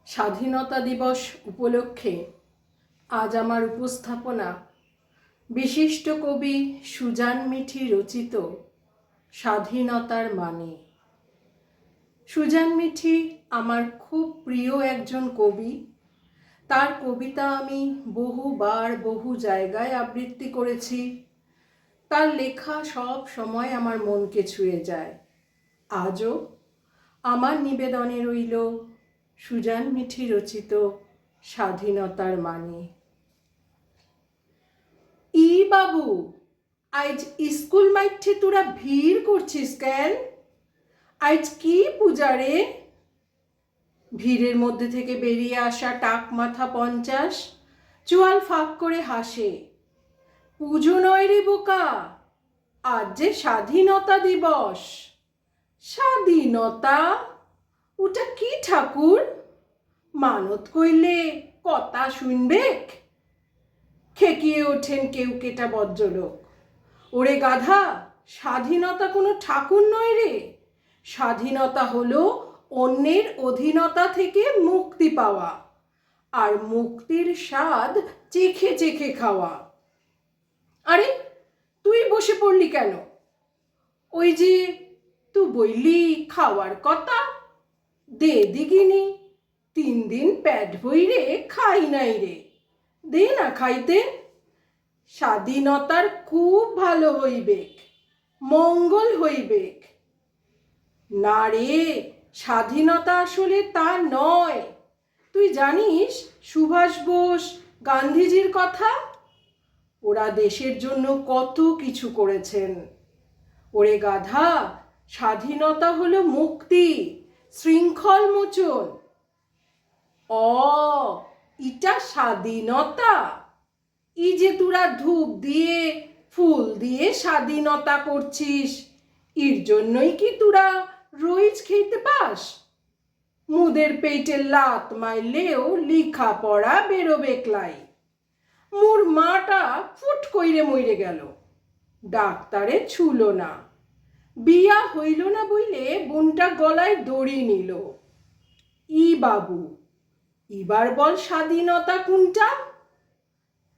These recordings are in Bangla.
স্বাধীনতা দিবস উপলক্ষে আজ আমার উপস্থাপনা বিশিষ্ট কবি সুজান মিঠি রচিত স্বাধীনতার মানে। সুজান মিঠি আমার খুব প্রিয় একজন কবি। তার কবিতা আমি বহুবার বহু জায়গায় আবৃত্তি করেছি। তার লেখা সব সময় আমার মনকে ছুঁয়ে যায়। আজও আমার নিবেদনে রইল সুজান মিঠি রচিত স্বাধীনতার মানে। ই বাবু, আজ স্কুল মাঠে তোরা ভিড় করছিস কেন? আজ কি পূজা রে? ভিড়ের মধ্যে থেকে বেরিয়ে আসা টাক মাথা 50 চোয়াল ফাঁক করে হাসে। পুজো নয় রে বোকা, আজ যে স্বাধীনতা দিবস। স্বাধীনতা? ওটা কি ঠাকুর? মানত কইলে কথা শুনবেক? খেকিয়ে ওঠেন কেউ কেটা ভদ্রলোক। ওরে গাধা, স্বাধীনতা কোনো ঠাকুর নয় রে। স্বাধীনতা হলো অন্যের অধীনতা থেকে মুক্তি পাওয়া, আর মুক্তির স্বাদ চেখে চেখে খাওয়া। আরে তুই বসে পড়লি কেন? ওই যে তুই বইলি খাওয়ার কথা, দে দিগিনি। 3 দিন পেট ভইরে খাই নাই রে, দে না খাইতে। স্বাধীনতার খুব ভালো হইবেক, মঙ্গল হইবেক। না রে, স্বাধীনতা আসলে তা নয়। তুই জানিস সুভাষ বোস, গান্ধীজির কথা? ওরা দেশের জন্য কত কিছু করেছেন। ওরে গাধা, স্বাধীনতা হলো মুক্তি, শৃঙ্খল মোচন। ইটা স্বাধীনতা? ই যে তোরা ধূপ দিয়ে ফুল দিয়ে স্বাধীনতা করছিস, এর জন্যই কি তোরা রোজ খেতে পাস? মুদের পেটে লাত মারলেও লিখা পড়া বেরোবে ক্লাই। মোর মাটা ফুট কইরে মইরে গেল, ডাক্তারে ছুলো না। বিয়া হইল না বইলে বোনটা গলায় দড়ি নিল। ই বাবু, এবার বল স্বাধীনতা কোনটা?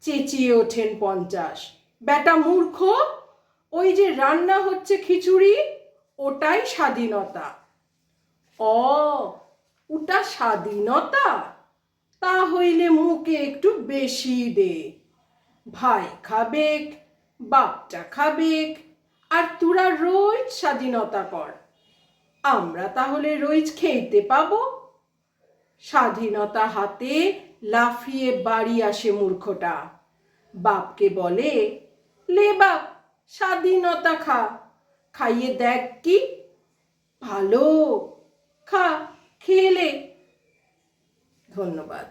চেঁচিয়ে ওঠেন 50। বেটা মূর্খ, ওই যে রান্না হচ্ছে খিচুড়ি, ওটাই স্বাধীনতা। ওটা স্বাধীনতা? তা হইলে মুখে একটু বেশি দে। ভাই খাবেক, বাপটা খাবেক, আর তোরা রোজ স্বাধীনতা কর। আমরা তাহলে রোজ খেতে পাবো? স্বাধীনতা হাতে লাফিয়ে বাড়ি আসে মূর্খটা। বাপকে বলে, লে বাপ, স্বাধীনতা খা, খাইয়ে দেখ কি ভালো, খা, খেলে। ধন্যবাদ।